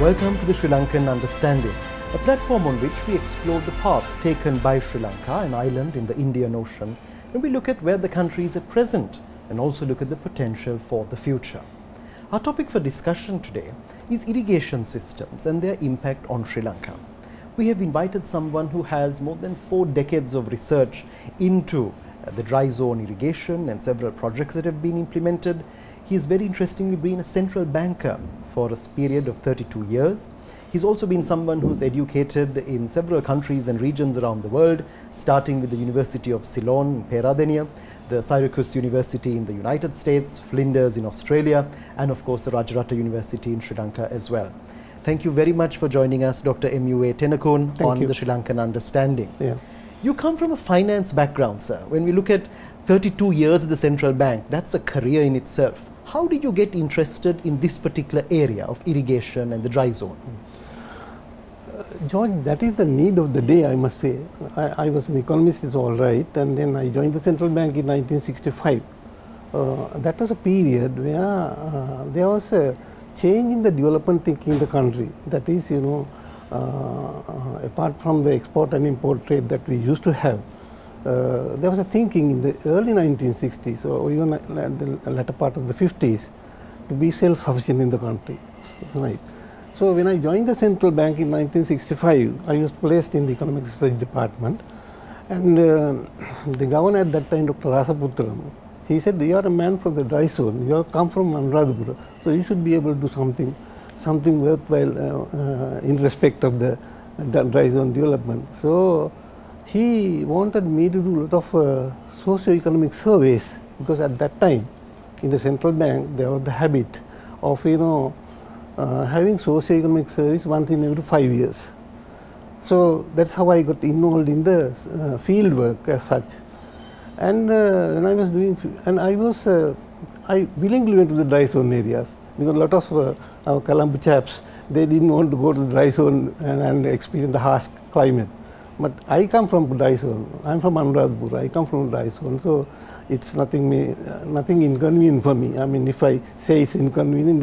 Welcome to the Sri Lankan Understanding, a platform on which we explore the path taken by Sri Lanka, an island in the Indian Ocean, and we look at where the country is at present and also look at the potential for the future. Our topic for discussion today is irrigation systems and their impact on Sri Lanka. We have invited someone who has more than 4 decades of research into the dry zone irrigation and several projects that have been implemented. He has very interestingly been a central banker for a period of 32 years. He's also been someone who's educated in several countries and regions around the world, starting with the University of Ceylon in Peradeniya, the Syracuse University in the United States, Flinders in Australia, and of course the Rajarata University in Sri Lanka as well. Thank you very much for joining us, Dr. MUA Tennekoon, on the Sri Lankan Understanding. Yeah. You come from a finance background, sir. When we look at 32 years at the central bank, that's a career in itself. How did you get interested in this particular area of irrigation and the dry zone? George, that is the need of the day, I must say. I was an economist, it's all right, and then I joined the central bank in 1965. That was a period where there was a change in the development thinking in the country. That is, you know, apart from the export and import trade that we used to have, there was a thinking in the early 1960s or even at the latter part of the 50s to be self-sufficient in the country. Right. So when I joined the central bank in 1965, I was placed in the economic research department, and the governor at that time, Dr. Rasaputram, he said, "You are a man from the dry zone, you have come from Anuradhapura, so you should be able to do something worthwhile in respect of the dry zone development." So he wanted me to do a lot of socio-economic surveys, because at that time in the central bank there was the habit of, you know, having socio-economic surveys once in every 5 years. So that's how I got involved in the field work as such. And when I was doing, I willingly went to the dry zone areas, because a lot of our Colombo chaps, they didn't want to go to the dry zone and experience the harsh climate. But I come from dry zone. I'm from Anuradhapura. I come from dry zone, so it's nothing inconvenient for me. I mean, if I say it's inconvenient,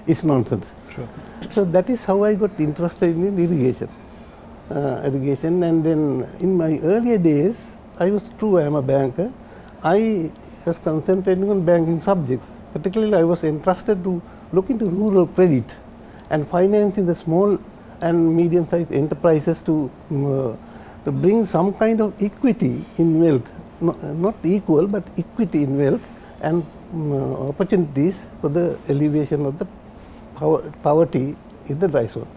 it's nonsense. Sure. So that is how I got interested in irrigation. And then in my earlier days, I am a banker. I was concentrating on banking subjects. Particularly, I was entrusted to look into rural credit and financing the small and medium-sized enterprises to bring some kind of equity in wealth, not equal, but equity in wealth and opportunities for the alleviation of the poverty in the dry zone.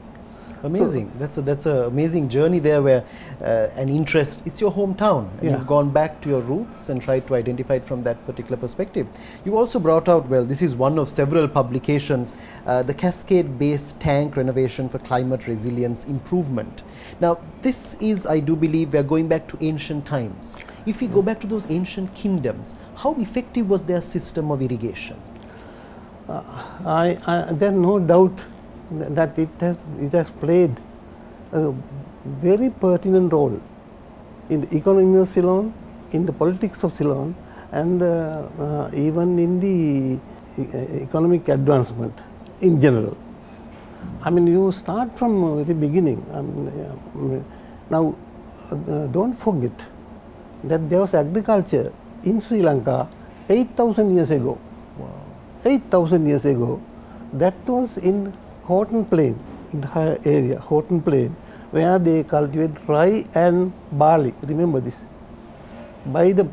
Amazing. So that's an amazing journey there, where an interest, it's your hometown, and you've gone back to your roots and tried to identify it from that particular perspective. You also brought out, well, this is one of several publications, the cascade-based tank renovation for climate resilience improvement. Now, this is, I do believe, we are going back to ancient times. If we go back to those ancient kingdoms, how effective was their system of irrigation? There is no doubt that it has played a very pertinent role in the economy of Ceylon, in the politics of Ceylon, and even in the economic advancement in general. I mean, you start from the very beginning. Now, don't forget that there was agriculture in Sri Lanka 8,000 years ago. Wow. 8,000 years ago, that was in Horton Plain, in the higher area, Horton Plain, where they cultivate rye and barley. Remember this, by the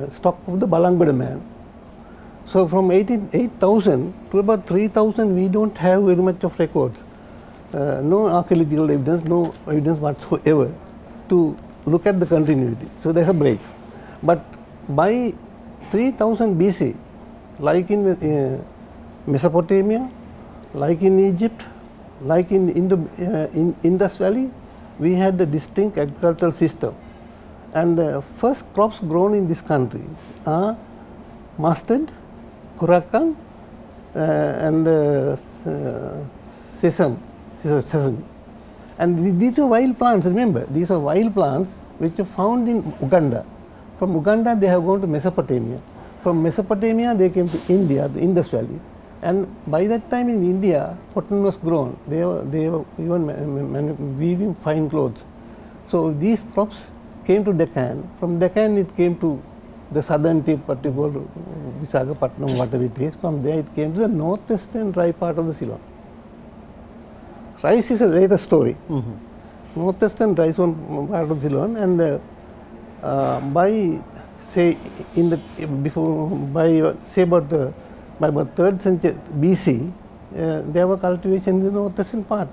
stock of the Balangada man. So from 8,000 to about 3,000, we don't have very much of records. No archaeological evidence, no evidence whatsoever to look at the continuity. So there's a break. But by 3000 BC, like in Mesopotamia, like in Egypt, like in Indus Valley, we had a distinct agricultural system. And the first crops grown in this country are mustard, kurakan, and sesame. And these are wild plants, remember, these are wild plants which are found in Uganda. From Uganda, they have gone to Mesopotamia. From Mesopotamia, they came to India, the Indus Valley. And by that time in India, cotton was grown. They were even weaving fine clothes. So these crops came to Deccan. From Deccan it came to the southern tip, particularly Visakhapatnam, whatever it is. From there it came to the northwestern dry part of the Ceylon. Rice is a later story. Northwestern dry zone part of Ceylon, and by say in the by about 3rd century BC, there were cultivations in the northwestern part.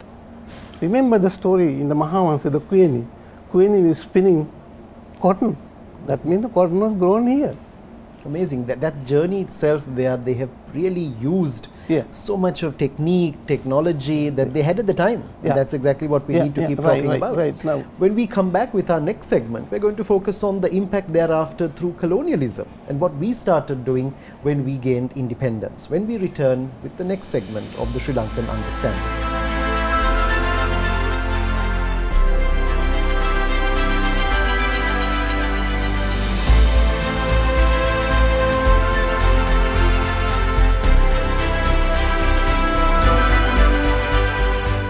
Remember the story in the Mahavansa, the Queen was spinning cotton. That means the cotton was grown here. Amazing. That journey itself, where they have really used so much of technology that they had at the time. And that's exactly what we need to keep talking about. Right. Now, when we come back with our next segment, we're going to focus on the impact thereafter through colonialism and what we started doing when we gained independence. When we return with the next segment of the Sri Lankan Understanding.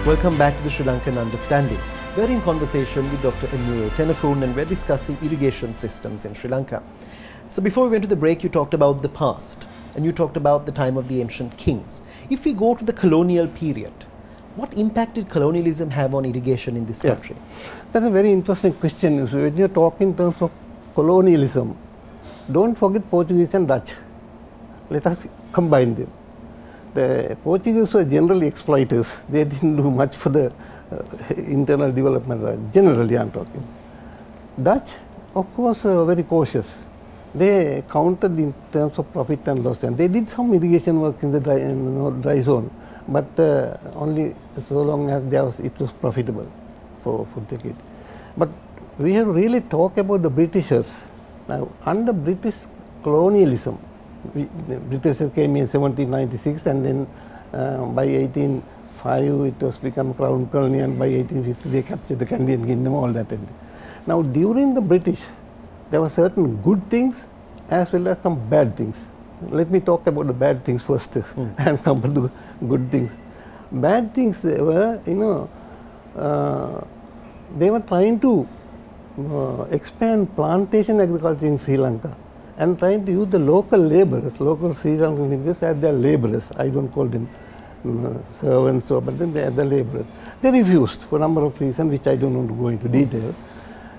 Welcome back to the Sri Lankan Understanding. We're in conversation with Dr. Tennekoon, and we're discussing irrigation systems in Sri Lanka. So before we went to the break, you talked about the past and you talked about the time of the ancient kings. If we go to the colonial period, what impact did colonialism have on irrigation in this country? That's a very interesting question. So when you talk in terms of colonialism, don't forget Portuguese and Dutch. Let us combine them. The Portuguese were generally exploiters. They didn't do much for the internal development, generally I am talking. Dutch, of course, very cautious. They counted in terms of profit and loss, and they did some irrigation work in the dry zone, but only so long as it was profitable for decades. But we have really talked about the Britishers. Now, under British colonialism, the Britishers came in 1796, and then by 1805 it was become Crown Colony, and by 1850 they captured the Canadian Kingdom, all that. Now during the British, there were certain good things as well as some bad things. Let me talk about the bad things first and come to the good things. Bad things were, they were trying to expand plantation agriculture in Sri Lanka, and trying to use the local laborers, local Sri Lankan Indians as their laborers. I don't call them servants, but then they are the laborers. They refused for a number of reasons, which I don't want to go into detail.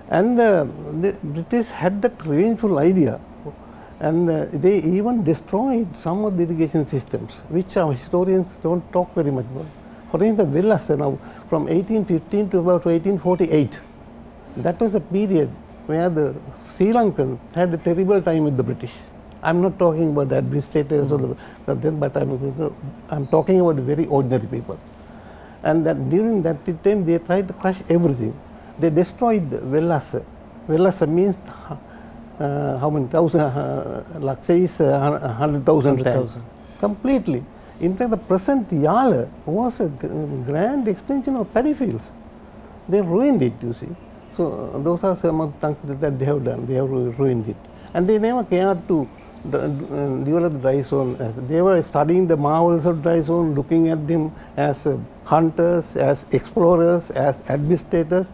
And the British had that revengeful idea, and they even destroyed some of the irrigation systems, which our historians don't talk very much about. For instance, the villas, now from 1815 to about 1848, that was a period where the Sri Lankans had a terrible time with the British. I'm not talking about the administrators or but I'm talking about very ordinary people. And that during that time they tried to crush everything. They destroyed villas. Villas means how many thousand? Laksa is 100,000 tanks. Completely. In fact, the present Yala was a grand extension of paddy fields. They ruined it, you see. So those are some of the things that they have done. They have ruined it, and they never cared to develop the dry zone. They were studying the marvels of dry zone, looking at them as hunters, as explorers, as administrators.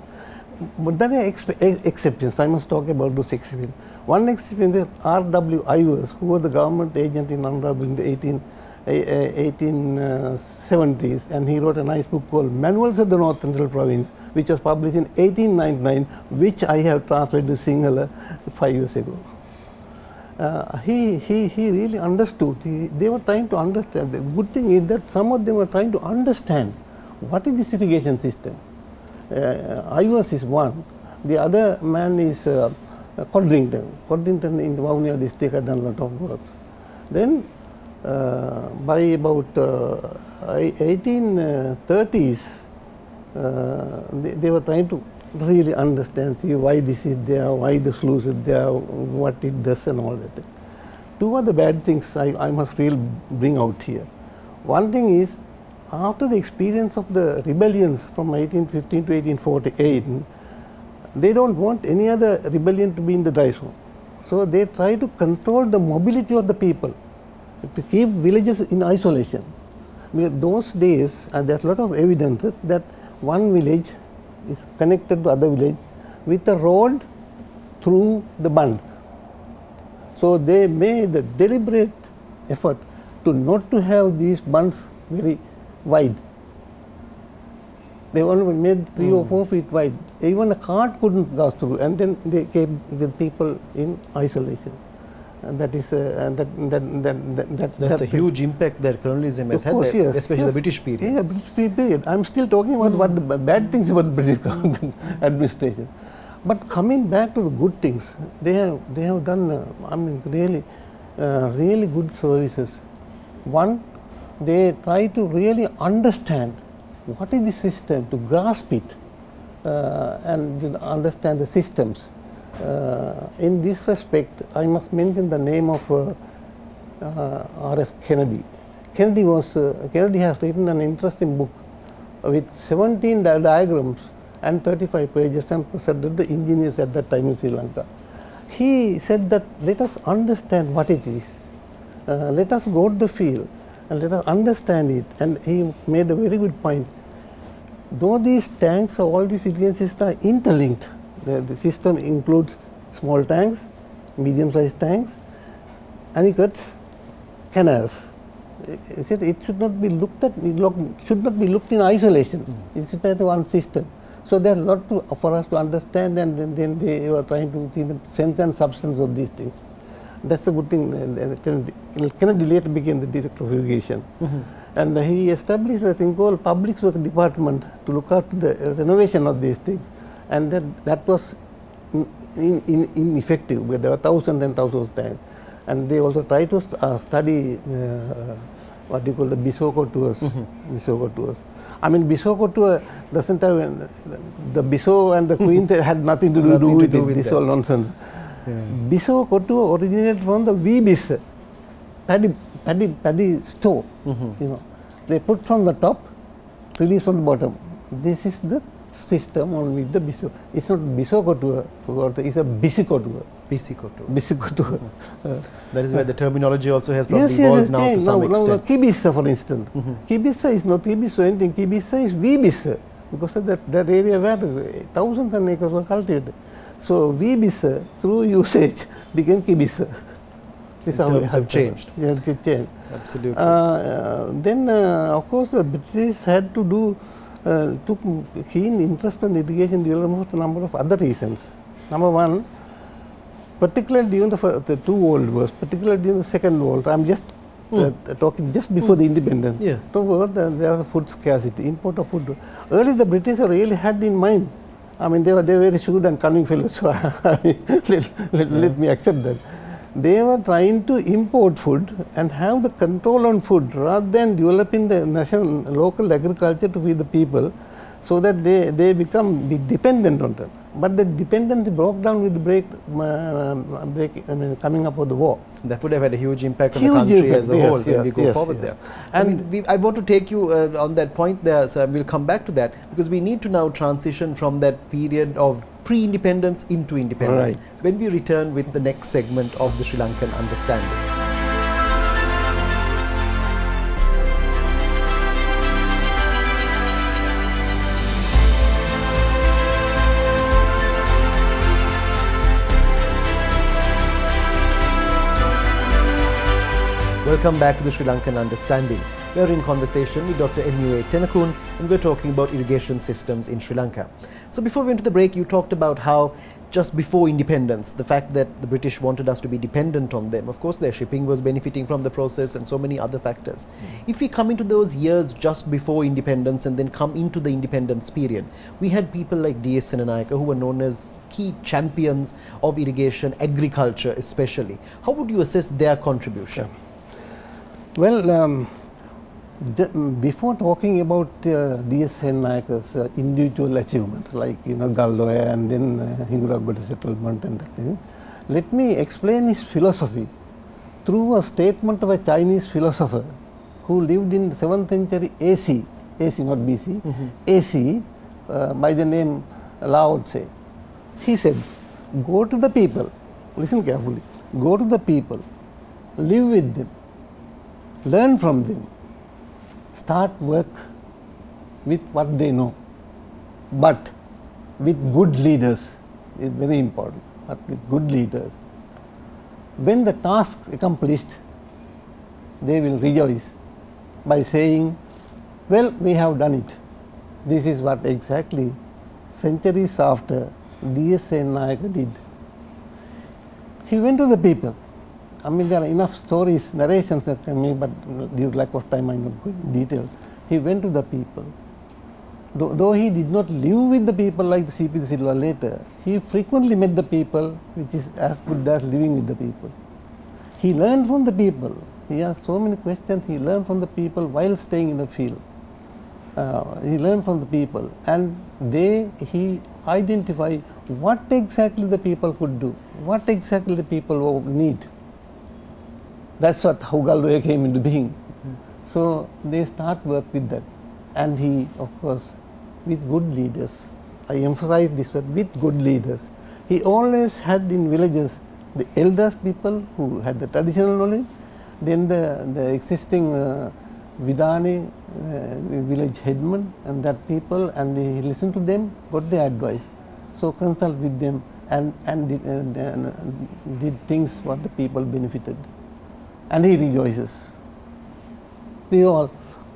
But there are exceptions. I must talk about those exceptions. One exception is R.W. Ivers, who was the government agent in Andhra in the 1870s, and he wrote a nice book called Manuals of the North Central Province, which was published in 1899, which I have translated to Sinhala 5 years ago. He really understood. They were trying to understand. The good thing is that some of them were trying to understand what is this irrigation system. Ivers is one. The other man is Codrington. Codrington in the Vavuniya district had done a lot of work. Then by about 1830s, they were trying to really understand, see why this is there, why the sluice is there, what it does and all that. Two of the bad things I must really bring out here. One thing is, after the experience of the rebellions from 1815 to 1848, they don't want any other rebellion to be in the dry zone. So they try to control the mobility of the people. to keep villages in isolation. Because those days, there's a lot of evidences that one village is connected to other village with a road through the bund. So they made a deliberate effort to not to have these bunds very wide. They only made 3 or 4 feet wide. Even a cart couldn't go through, and then they kept the people in isolation. And that is that's a huge impact that colonialism has had, there, especially the British period. Yeah, British period. I'm still talking about what the bad things about the British administration. But coming back to the good things, they have done I mean really good services. One, they try to really understand what is the system, to grasp it and understand the systems. In this respect, I must mention the name of R.F. Kennedy. Kennedy has written an interesting book with 17 diagrams and 35 pages and presented the engineers at that time in Sri Lanka. He said that let us understand what it is, let us go to the field and let us understand it, and he made a very good point. Though these tanks or all these irrigation systems are interlinked, the system includes small tanks, medium-sized tanks, anicuts, canals. He said it should not be looked at, should not be looked in isolation. It's part of one system. So there are a lot for us to understand, and then they were trying to see the sense and substance of these things. That's a good thing. Kennedy later became the director of irrigation. And he established a thing called Public Works Department to look after the renovation of these things. And that was ineffective, because there were thousands and thousands of tanks. And they also tried to study what you call the Bisoko tours. Bisoko tours. I mean, Bisoko tour doesn't have, the Biso and the Queen had nothing to do with it. This all nonsense. Bisoko tour originated from the Vbis, paddy store. You know, they put from the top, release from the bottom. This is the system on which the Biso. It's not Bisoko tour, it's a Bisiko tour. Bisiko tour. Bisiko tour. That is where the terminology also has probably evolved now to some extent. Now, Kibisa, for instance. Kibisa is not Kibisa or anything. Kibisa is Vbisa, because of that area where thousands of acres were cultivated. So Vbisa, through usage, became Kibisa. This terms have changed. Yeah, it changed. Absolutely. Then, of course, the British had to do, took keen interest in irrigation development for a number of other reasons. Number one, particularly during the 2 World Wars, particularly during the Second World War, I'm just talking just before the independence. Yeah. There was food scarcity, import of food. Early the British really had in mind. I mean, they were very shrewd and cunning fellows, so let me accept that. They were trying to import food and have the control on food rather than developing the local agriculture to feed the people, so that they become dependent on them. But the dependency broke down with the coming up of the war. That would have had a huge impact on the country as a whole when we go forward there. And I want to take you on that point there, so we'll come back to that, because we need to now transition from that period of pre-independence into independence. Right. When we return with the next segment of the Sri Lankan Understanding. Welcome back to the Sri Lankan Understanding. We are in conversation with Dr. M.U.A. Tennekoon, and we're talking about irrigation systems in Sri Lanka. So before we went to the break, you talked about how just before independence, the fact that the British wanted us to be dependent on them. Of course, their shipping was benefiting from the process and so many other factors. If we come into those years just before independence and then come into the independence period, we had people like D.S. Senanayake who were known as key champions of irrigation, agriculture especially. How would you assess their contribution? Well, before talking about D.S. Senayake's individual achievements, like Galloya and then Hinguragwada settlement and that thing, let me explain his philosophy through a statement of a Chinese philosopher who lived in the 7th century AC, not BC, AC, by the name Lao Tse. He said, go to the people, listen carefully, go to the people, live with them, learn from them, start work with what they know, but with good leaders is very important, but with good leaders. When the task is accomplished, they will rejoice by saying, well, we have done it. This is what exactly centuries after D.S. Nayaka did. He went to the people. I mean, there are enough stories, narrations that can make, but due to lack of time, I am not going in detail. He went to the people. Though he did not live with the people like the C.P. Silva later, he frequently met the people, which is as good as living with the people. He learned from the people. He asked so many questions. He learned from the people while staying in the field. He learned from the people, and he identified what exactly the people could do, what exactly the people need. That's what how Galway came into being. So they start work with that, and he, of course, with good leaders. I emphasize this word, with good leaders. He always had in villages the elders people who had the traditional knowledge, then the existing Vidani village headman and that people, and he listened to them, got their advice. So consult with them and did things what the people benefited. And he rejoices. These are all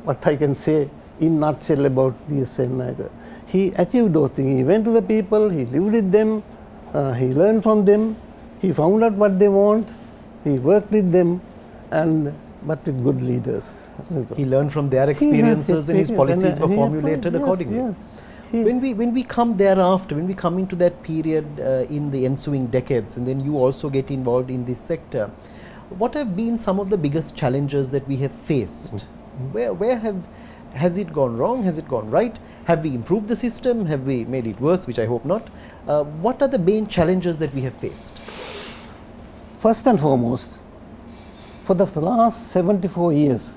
what I can say in nutshell about D.S. Nayaka. He achieved those things. He went to the people, he lived with them, he learned from them, he found out what they want, he worked with them, but with good leaders. He learned from their experiences and his policies were formulated accordingly. Yes. When we come thereafter, when we come into that period in the ensuing decades, and then you also get involved in this sector, what have been some of the biggest challenges that we have faced? Has it gone wrong? Has it gone right? Have we improved the system? Have we made it worse, which I hope not? What are the main challenges that we have faced? First and foremost, for the last 74 years,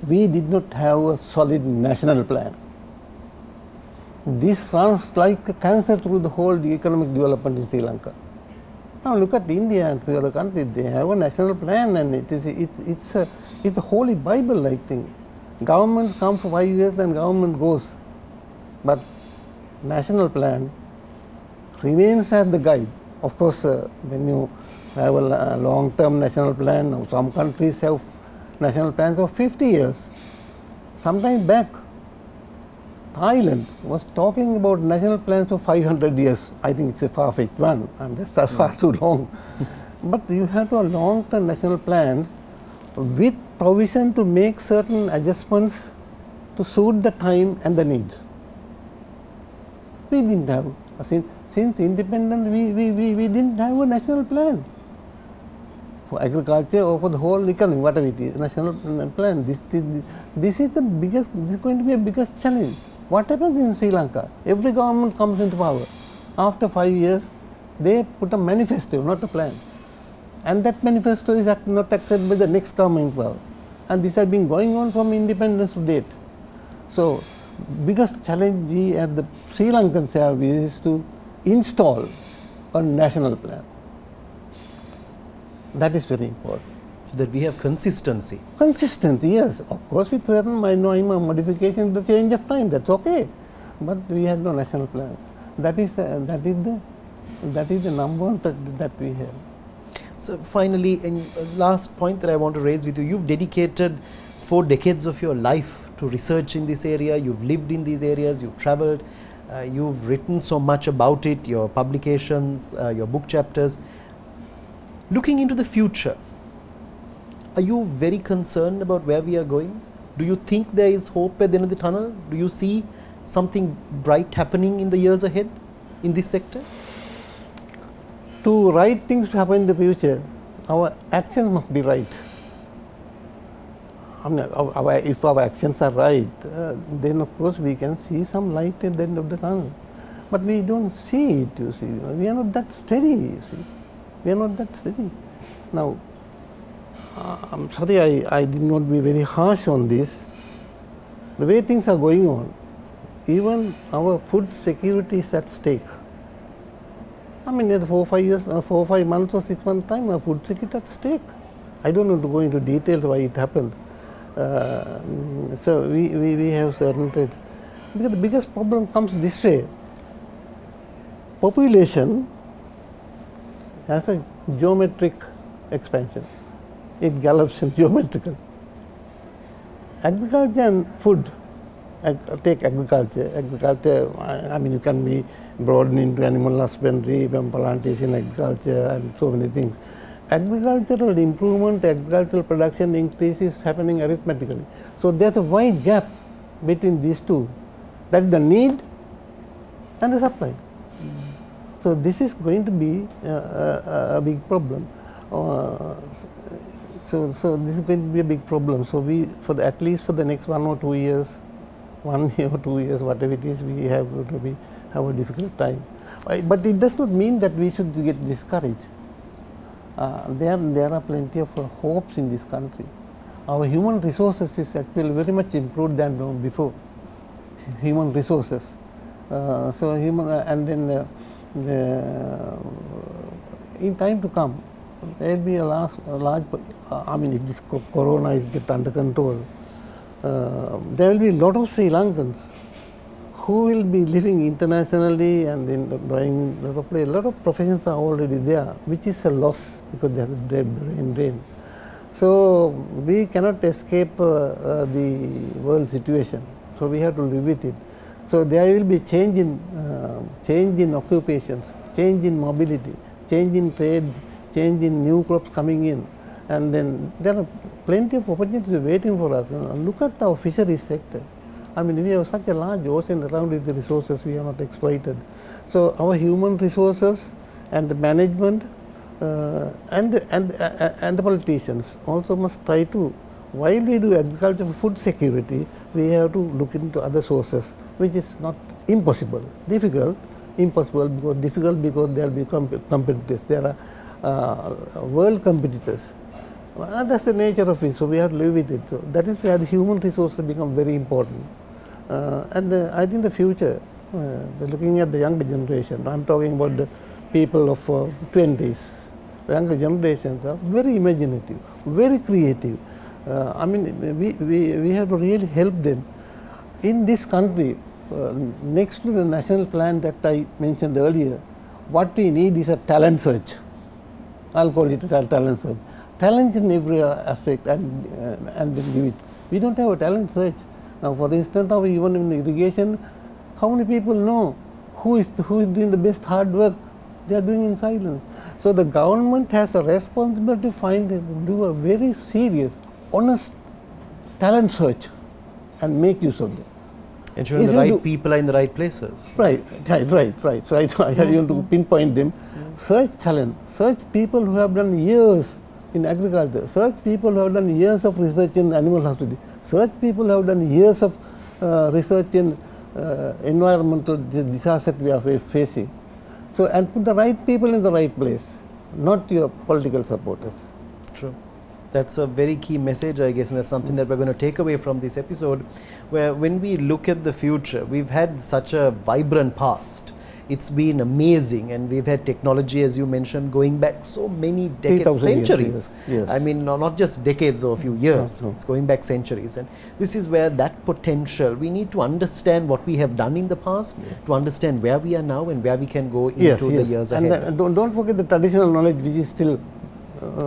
we did not have a solid national plan. This runs like a cancer through the whole economic development in Sri Lanka. Now look at India and few other countries, they have a national plan, and it's a holy Bible-like thing. Governments come for 5 years, then government goes. But national plan remains as the guide. Of course, when you have a long-term national plan, some countries have national plans of 50 years. Sometime back, Thailand was talking about national plans for 500 years. I think it's a far-fetched one, and that's far too long. But you have to have long-term national plans with provision to make certain adjustments to suit the time and the needs. We didn't have, since independence, we didn't have a national plan for agriculture or for the whole economy, whatever it is, national plan. This is the biggest, this is going to be a biggest challenge. What happens in Sri Lanka? Every government comes into power. After 5 years, they put a manifesto, not a plan. And that manifesto is not accepted by the next government power. And this has been going on from independence to date. So, biggest challenge we at the Sri Lankan have is to install a national plan. That is very important. So that we have consistency. Consistency, yes. Of course, with certain minor modifications, the change of time, that's okay. But we have no national plan. That is the number one that we have. So finally, in last point that I want to raise with you, you've dedicated 4 decades of your life to research in this area. You've lived in these areas, you've traveled, you've written so much about it, your publications, your book chapters. Looking into the future, are you very concerned about where we are going? Do you think there is hope at the end of the tunnel? Do you see something bright happening in the years ahead in this sector? To right things to happen in the future, our actions must be right. I mean, if our actions are right, then of course we can see some light at the end of the tunnel. But we don't see it, you see. We are not that steady, you see. We are not that steady. Now, I'm sorry I did not be very harsh on this. The way things are going on, even our food security is at stake. I mean, in 4 or 5 months or 6 months time, our food security is at stake. I don't want to go into details why it happened, So we have certain traits. Because the biggest problem comes this way. Population has a geometric expansion. It gallops in geometrical. Agriculture and food, take agriculture. Agriculture, I mean, you can be broadened into animal husbandry, plantation agriculture, and so many things. Agricultural improvement, agricultural production increase is happening arithmetically. So there's a wide gap between these two. That is the need and the supply. So this is going to be a big problem. So this is going to be a big problem. So at least for the next 1 or 2 years, 1 year or 2 years, whatever it is, we have to have a difficult time. But it does not mean that we should get discouraged. There are plenty of hopes in this country. Our human resources is actually very much improved than before. Human resources. And then in time to come, there will be a large. I mean, if this corona is get under control, there will be a lot of Sri Lankans who will be living internationally and in drawing a lot of play. A lot of professions are already there, which is a loss because they have the brain drain. So we cannot escape the world situation. So we have to live with it. So there will be change in occupations, change in mobility, change in trade, change in new crops coming in, and then there are plenty of opportunities waiting for us. Look at our fisheries sector. I mean, we have such a large ocean around with the resources we have not exploited. So our human resources and the management and the politicians also must try to, while we do agriculture for food security, we have to look into other sources, which is not impossible, difficult, impossible because difficult because there will be competitors. There are world competitors. That's the nature of it, so we have to live with it. So that is where the human resources become very important. I think the future, looking at the younger generation, I'm talking about the people of 20s, the younger generations are very imaginative, very creative. I mean, we have to really help them. In this country, next to the national plan that I mentioned earlier, what we need is a talent search. I'll call it a talent search. Talent in every aspect and then give it. We don't have a talent search. Now, for instance, even in irrigation, how many people know who is doing the best hard work? They are doing in silence. So the government has a responsibility to do a very serious, honest talent search and make use of them. Ensuring the right people are in the right places. Right. So I want to pinpoint them. Search talent, search people who have done years in agriculture, search people who have done years of research in animal husbandry, search people who have done years of research in environmental disasters we are facing. So, and put the right people in the right place, not your political supporters. True. That's a very key message, I guess, and that's something that we're going to take away from this episode, where when we look at the future, we've had such a vibrant past. It's been amazing, and we've had technology, as you mentioned, going back so many decades, centuries. Yes. I mean, not just decades or a few years, it's going back centuries. And this is where that potential, we need to understand what we have done in the past, to understand where we are now and where we can go into the years ahead. And don't forget the traditional knowledge, which is still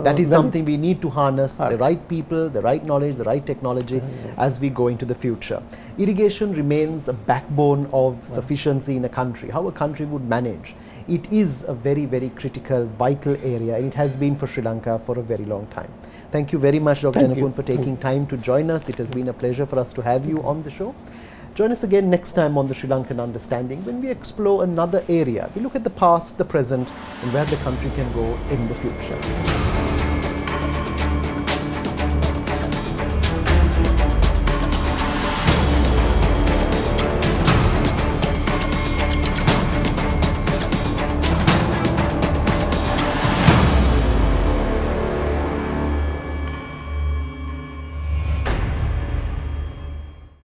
that is something we need to harness, the right people, the right knowledge, the right technology as we go into the future. Irrigation remains a backbone of sufficiency in a country, how a country would manage. It is a very, very critical, vital area, and it has been for Sri Lanka for a very long time. Thank you very much, Dr. Tennekoon, for taking time to join us. It has been a pleasure for us to have you on the show. Join us again next time on the Sri Lankan Understanding when we explore another area. We look at the past, the present, and where the country can go in the future.